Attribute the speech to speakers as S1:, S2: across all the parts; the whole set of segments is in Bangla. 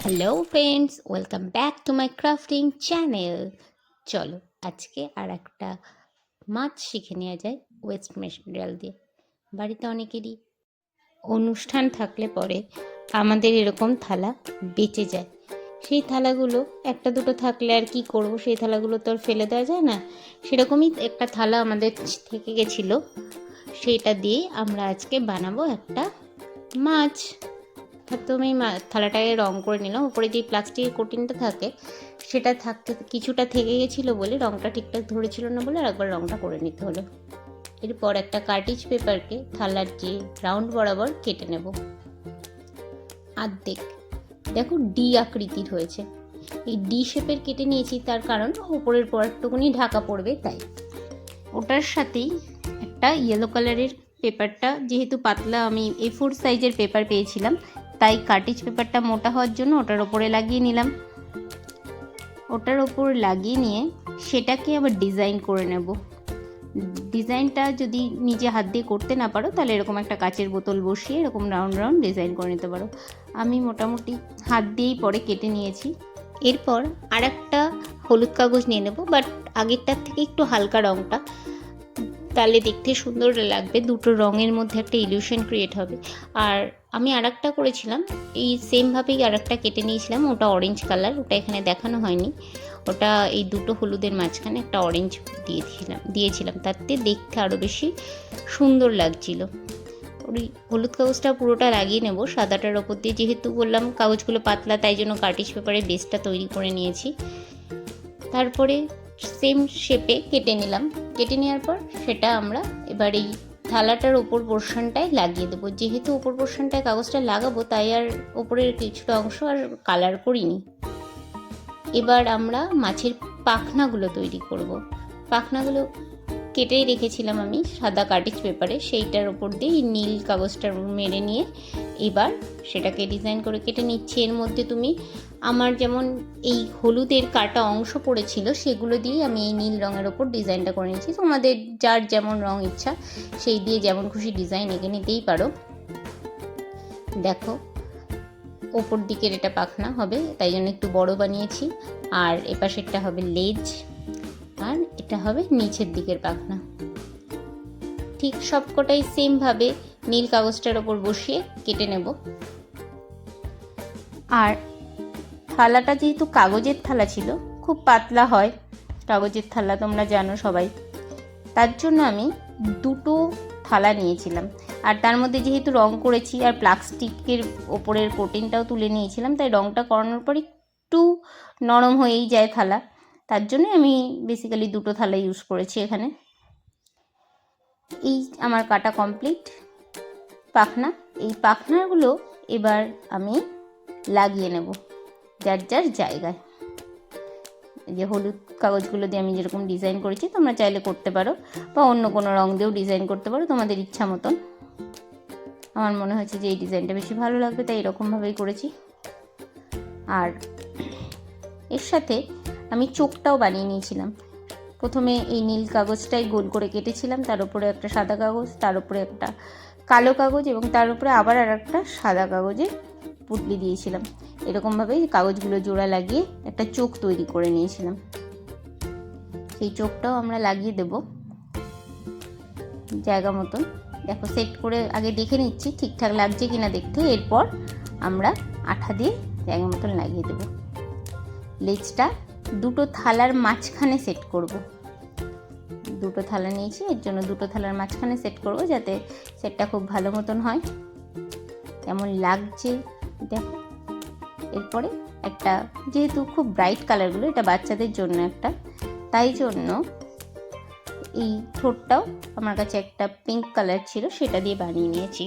S1: Hello friends, welcome back to my crafting channel. চলো আজকে আর একটা মাছ শিখে নেওয়া যায় ওয়েস্ট ম্যাটেরিয়াল দিয়ে। বাড়িতে অনেকেরই অনুষ্ঠান থাকলে পরে আমাদের এরকম থালা বেঁচে যায়। সেই থালাগুলো একটা দুটো থাকলে আর কি করব, সেই থালাগুলো তো আর ফেলে দেওয়া যায় না। সেরকমই একটা থালা আমাদের থেকে গেছিলো, সেইটা দিয়ে আমরা আজকে বানাবো একটা মাছ। প্রথমে থালাটাকে রং করে নিলাম। উপরে যে প্লাস্টিকের কোটিংটা থাকে সেটা থাকতে কিছুটা থেকে গেছিলো বলে রংটা ঠিকঠাক ধরেছিল না বলে আর একবার রংটা করে নিতে হলো। এরপর একটা কার্টিজ পেপারকে থালার যে রাউন্ড বরাবর কেটে নেব। অর্ধেক দেখো ডি আকৃতির হয়েছে। এই ডি শেপের কেটে নিয়েছি, তার কারণ ওপরের পরটুকুনি ঢাকা পড়বে তাই। ওটার সাথেই একটা ইয়েলো কালারের পেপারটা, যেহেতু পাতলা আমি A4 সাইজের পেপার পেয়েছিলাম, তাই কার্টিজ পেপারটা মোটা হওয়ার জন্য ওটার ওপরে লাগিয়ে নিলাম। ওটার ওপর লাগিয়ে নিয়ে সেটাকে আবার ডিজাইন করে নেব। ডিজাইনটা যদি নিজে হাত দিয়ে করতে না পারো তাহলে এরকম একটা কাচের বোতল বসিয়ে এরকম রাউন্ড রাউন্ড ডিজাইন করে নিতে পারো। আমি মোটামুটি হাত দিয়েই পরে কেটে নিয়েছি। এরপর আর একটা হলুদ কাগজ নিয়ে নেব, বাট আগেরটার থেকে একটু হালকা রঙটা, তাহলে দেখতে সুন্দর লাগবে। দুটো রঙের মধ্যে একটা ইলিউশন ক্রিয়েট হবে। আর আমি আর একটা করেছিলাম, এই সেমভাবেই আর একটা কেটে নিয়েছিলাম, ওটা অরেঞ্জ কালার, ওটা এখানে দেখানো হয়নি। ওটা এই দুটো হলুদের মাঝখানে একটা অরেঞ্জ দিয়েছিলাম, তাতে দেখতে আরও বেশি সুন্দর লাগছিল। ওই হলুদ কাগজটা পুরোটা লাগিয়ে নেব সাদাটার ওপর দিয়ে। যেহেতু বললাম কাগজগুলো পাতলা, তাই জন্য কার্টিজ পেপারের বেসটা তৈরি করে নিয়েছি। তারপরে সেম শেপে কেটে নিলাম। কেটে নেওয়ার পর সেটা আমরা এবার এই থালাটার ওপর পোর্শনটায় লাগিয়ে দেবো। যেহেতু ওপর পোর্শনটায় কাগজটা লাগাবো, তাই আর ওপরের কিছুটা অংশ আর কালার করিনি। এবার আমরা মাছের পাখনাগুলো তৈরি করব। পাখনাগুলো কেটেই রেখেছিলাম আমি সাদা কার্টিজ পেপারে, সেইটার ওপর দিয়ে নীল কাগজটা মেরে নিয়ে এবার সেটাকে ডিজাইন করে কেটে নিচ্ছি। এর মধ্যে তুমি আমার যেমন এই হলুদের কাটা অংশ পড়েছিল সেগুলো দিয়ে আমি এই নীল রঙের ওপর ডিজাইনটা করে নিচ্ছি। তোমাদের যার যেমন রঙ ইচ্ছা সেই দিয়ে যেমন খুশি ডিজাইন এঁকে নিতেই পারো। দেখো ওপর দিকের এটা পাখনা হবে, তাই জন্য একটু বড় বানিয়েছি। আর এপাশেরটা হবে লেজ, আর এটা হবে নিচের দিকের পাখনা। ঠিক সবকটাই সেমভাবে নীল কাগজটার ওপর বসিয়ে কেটে নেব। আর থালাটা যেহেতু কাগজের থালা ছিল, খুব পাতলা হয় কাগজের থালা, তোমরা জানো সবাই, তার জন্য আমি দুটো থালা নিয়েছিলাম। আর তার মধ্যে যেহেতু রং করেছি আর প্লাস্টিকের ওপরের কোটিংটাও তুলে নিয়েছিলাম, তাই রংটা করানোর পর একটু নরম হয়েই যায় থালা, তার জন্য আমি বেসিক্যালি দুটো থালা ইউজ করেছি এখানে। এই আমার কাটা কমপ্লিট পাখনা। এই পাখনাগুলো এবার আমি লাগিয়ে নেব যার যার জায়গায়। যে হলুদ কাগজগুলো দিয়ে আমি যেরকম ডিজাইন করেছি তোমরা চাইলে করতে পারো, বা অন্য কোনো রং দিয়েও ডিজাইন করতে পারো তোমাদের ইচ্ছা মতন। আমার মনে হয়েছে যে এই ডিজাইনটা বেশি ভালো লাগবে, তাই এরকমভাবেই করেছি। আর এর সাথে আমি চোখটাও বানিয়ে নিয়েছিলাম। প্রথমে এই নীল কাগজটাই গোল করে কেটেছিলাম, তার উপরে একটা সাদা কাগজ, তার উপরে একটা কালো কাগজ এবং তার উপরে আবার আর একটা সাদা কাগজের পুঁটলি দিয়েছিলাম। এরকমভাবেই কাগজগুলো জোড়া লাগিয়ে একটা চোখ তৈরি করে নিয়েছিলাম। সেই চোখটাও আমরা লাগিয়ে দেব জায়গা মতন। দেখো সেট করে আগে দেখে নিচ্ছি ঠিকঠাক লাগছে কিনা দেখতে, এরপর আমরা আঠা দিয়ে জায়গা মতন লাগিয়ে দেব। লেজটা দুটো থালার মাঝখানে সেট করব। দুটো থালা নিয়েছি, এর জন্য দুটো থালার মাঝখানে সেট করব যাতে সেটটা খুব ভালো মতন হয়। কেমন লাগছে দেখো। এরপরে একটা, যেহেতু খুব ব্রাইট কালারগুলো, এটা বাচ্চাদের জন্য একটা, তাই জন্য এই ঠোঁটটাও আমার কাছে একটা পিঙ্ক কালার ছিল, সেটা দিয়ে বানিয়ে নিয়েছি।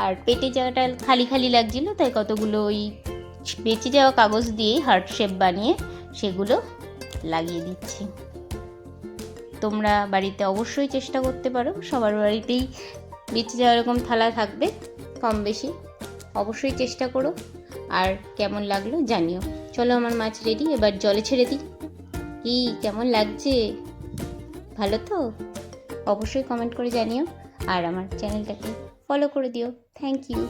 S1: আর পেটে জায়গাটা খালি খালি লাগছিল, তাই কতগুলো ওই বেঁচে যাওয়া কাগজ দিয়েই হার্ট শেপ বানিয়ে সেগুলো লাগিয়ে দিচ্ছি। তোমরা বাড়িতে অবশ্যই চেষ্টা করতে পারো, সবার বাড়িতেই বেঁচে যাওয়া এরকম থালা থাকবে কম বেশি, অবশ্যই চেষ্টা করো। আর কেমন লাগলো জানিও। চলো আমার মাছ রেডি, এবার জলে ছেড়ে দিই। কি কেমন লাগছে, ভালো তো? অবশ্যই কমেন্ট করে জানিও, আর আমার চ্যানেলটাকে ফলো করে দিও। Thank you.